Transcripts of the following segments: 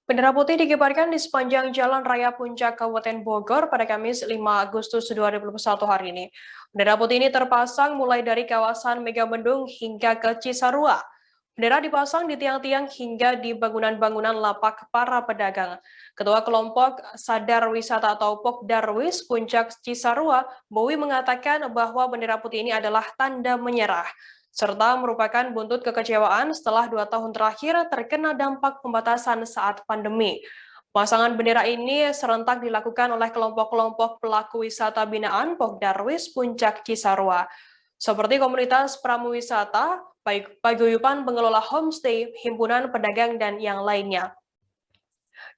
Bendera putih dikibarkan di sepanjang Jalan Raya Puncak Kabupaten Bogor pada Kamis 5 Agustus 2021 hari ini. Bendera putih ini terpasang mulai dari kawasan Megamendung hingga ke Cisarua. Bendera dipasang di tiang-tiang hingga di bangunan-bangunan lapak para pedagang. Ketua kelompok Sadar Wisata atau Pokdarwis Puncak Cisarua, Bowi mengatakan bahwa bendera putih ini adalah tanda menyerah serta merupakan buntut kekecewaan setelah 2 tahun terakhir terkena dampak pembatasan saat pandemi. Pemasangan bendera ini serentak dilakukan oleh kelompok-kelompok pelaku wisata binaan Pokdarwis Puncak Cisarua, seperti komunitas pramuwisata, paguyuban pengelola homestay, himpunan pedagang, dan yang lainnya.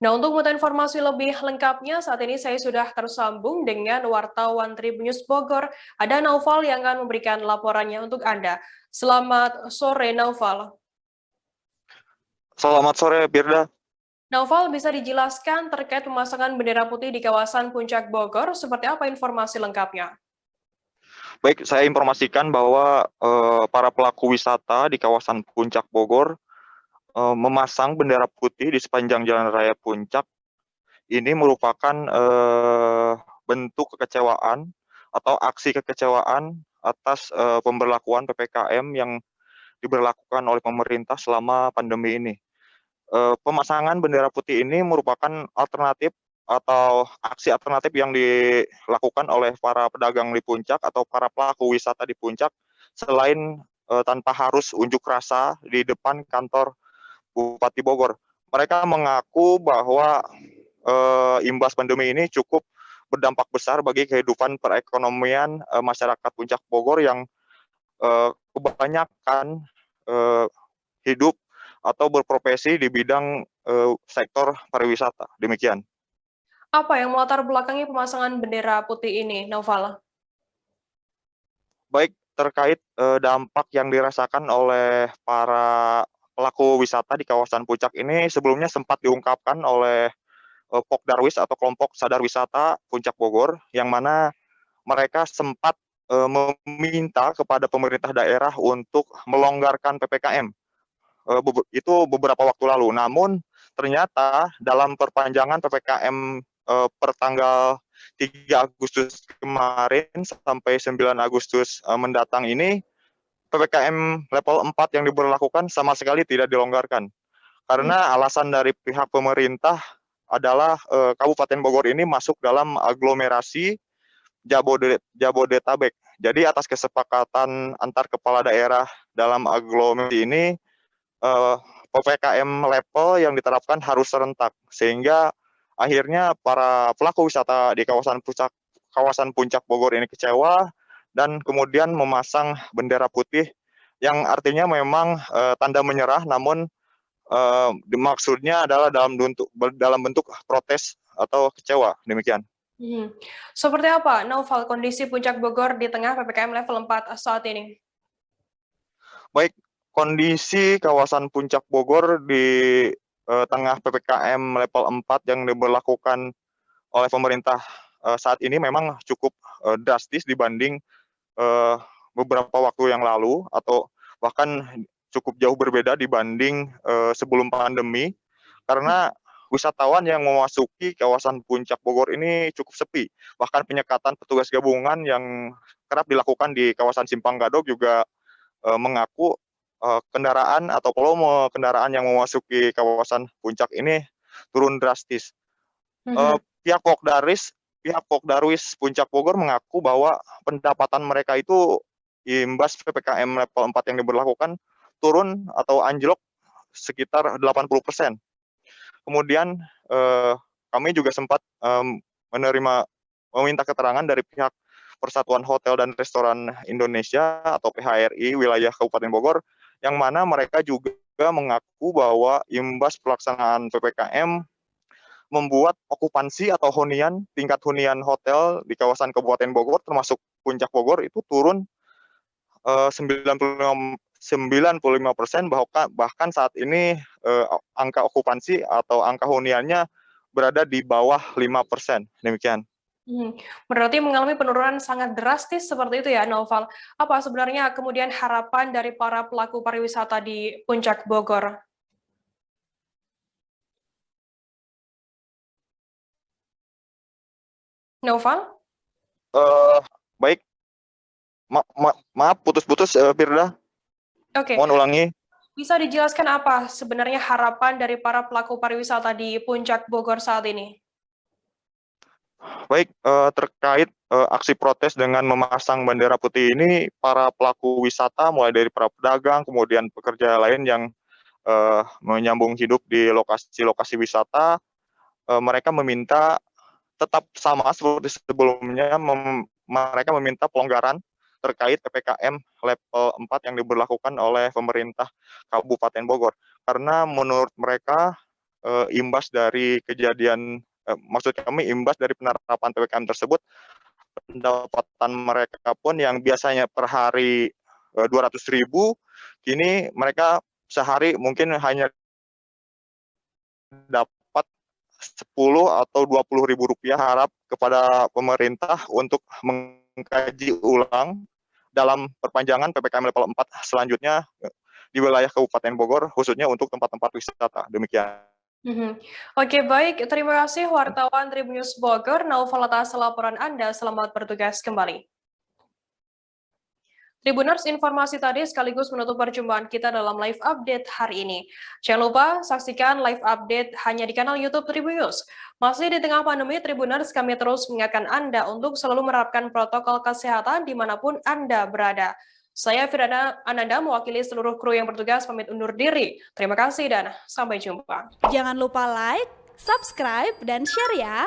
Nah, untuk mengetahui informasi lebih lengkapnya, saat ini saya sudah tersambung dengan wartawan Tribunnews Bogor. Ada Naufal yang akan memberikan laporannya untuk Anda. Selamat sore, Naufal. Selamat sore, Firda. Naufal, bisa dijelaskan terkait pemasangan bendera putih di kawasan Puncak Bogor, seperti apa informasi lengkapnya? Baik, saya informasikan bahwa para pelaku wisata di kawasan Puncak Bogor memasang bendera putih di sepanjang Jalan Raya Puncak. Ini merupakan bentuk kekecewaan atau aksi kekecewaan atas pemberlakuan PPKM yang diberlakukan oleh pemerintah selama pandemi ini. Pemasangan bendera putih ini merupakan alternatif atau aksi alternatif yang dilakukan oleh para pedagang di Puncak atau para pelaku wisata di Puncak selain tanpa harus unjuk rasa di depan kantor Bupati Bogor. Mereka mengaku bahwa imbas pandemi ini cukup berdampak besar bagi kehidupan perekonomian masyarakat Puncak Bogor yang kebanyakan hidup atau berprofesi di bidang sektor pariwisata. Demikian. Apa yang melatar belakangi pemasangan bendera putih ini, Naufal? Baik terkait dampak yang dirasakan oleh para pelaku wisata di kawasan Puncak ini sebelumnya sempat diungkapkan oleh Pokdarwis atau kelompok Sadar Wisata Puncak Bogor, yang mana mereka sempat meminta kepada pemerintah daerah untuk melonggarkan PPKM. Itu beberapa waktu lalu. Namun ternyata dalam perpanjangan PPKM per tanggal 3 Agustus kemarin sampai 9 Agustus mendatang ini, PPKM level 4 yang diberlakukan sama sekali tidak dilonggarkan. Karena alasan dari pihak pemerintah adalah Kabupaten Bogor ini masuk dalam aglomerasi Jabodetabek. Jadi atas kesepakatan antar kepala daerah dalam aglomerasi ini, PPKM level yang diterapkan harus serentak, sehingga akhirnya para pelaku wisata di kawasan Puncak Bogor ini kecewa dan kemudian memasang bendera putih yang artinya memang tanda menyerah, namun maksudnya adalah dalam bentuk protes atau kecewa. Demikian. Seperti apa, Naufal, kondisi Puncak Bogor di tengah PPKM level 4 saat ini? Baik, kondisi kawasan Puncak Bogor di tengah PPKM level 4 yang diberlakukan oleh pemerintah saat ini memang cukup drastis dibanding beberapa waktu yang lalu, atau bahkan cukup jauh berbeda dibanding sebelum pandemi, karena wisatawan yang memasuki kawasan Puncak Bogor ini cukup sepi. Bahkan penyekatan petugas gabungan yang kerap dilakukan di kawasan Simpang Gadok juga mengaku kendaraan atau volume kendaraan yang memasuki kawasan Puncak ini turun drastis. Pihak Pokdarwis Puncak Bogor mengaku bahwa pendapatan mereka itu imbas PPKM level 4 yang diberlakukan turun atau anjlok sekitar 80%. Kemudian kami juga sempat meminta keterangan dari pihak Persatuan Hotel dan Restoran Indonesia atau PHRI wilayah Kabupaten Bogor, yang mana mereka juga mengaku bahwa imbas pelaksanaan PPKM membuat okupansi atau tingkat hunian hotel di kawasan Kabupaten Bogor termasuk Puncak Bogor itu turun 95%, bahkan saat ini angka okupansi atau angka huniannya berada di bawah 5%. Demikian. Berarti mengalami penurunan sangat drastis seperti itu ya, Naufal. Apa sebenarnya kemudian harapan dari para pelaku pariwisata di Puncak Bogor? Noval? Eh, Baik, maaf putus-putus, Firda. Oke, Mohon ulangi. bisa dijelaskan apa sebenarnya harapan dari para pelaku pariwisata di Puncak Bogor saat ini? Baik, terkait aksi protes dengan memasang bendera putih ini, para pelaku wisata mulai dari para pedagang, kemudian pekerja lain yang menyambung hidup di lokasi-lokasi wisata, mereka meminta tetap sama seperti sebelumnya, mereka meminta pelonggaran terkait PPKM level 4 yang diberlakukan oleh pemerintah Kabupaten Bogor. Karena menurut mereka imbas dari kejadian, maksud kami imbas dari penerapan PPKM tersebut, pendapatan mereka pun yang biasanya per hari 200.000, kini mereka sehari mungkin hanya dapat 10 atau 20.000 rupiah. Harap kepada pemerintah untuk mengkaji ulang dalam perpanjangan PPKM level 4 selanjutnya di wilayah Kabupaten Bogor, khususnya untuk tempat-tempat wisata. Demikian. Oke, baik. Terima kasih wartawan Tribunnews Bogor, Naufal atas laporan Anda. Selamat bertugas kembali. Tribuners, informasi tadi sekaligus menutup perjumpaan kita dalam live update hari ini. Jangan lupa saksikan live update hanya di kanal YouTube Tribunnews. Masih di tengah pandemi, Tribuners, kami terus mengingatkan Anda untuk selalu menerapkan protokol kesehatan dimanapun Anda berada. Saya Firana Ananda, mewakili seluruh kru yang bertugas, pamit undur diri. Terima kasih dan sampai jumpa. Jangan lupa like, subscribe, dan share ya!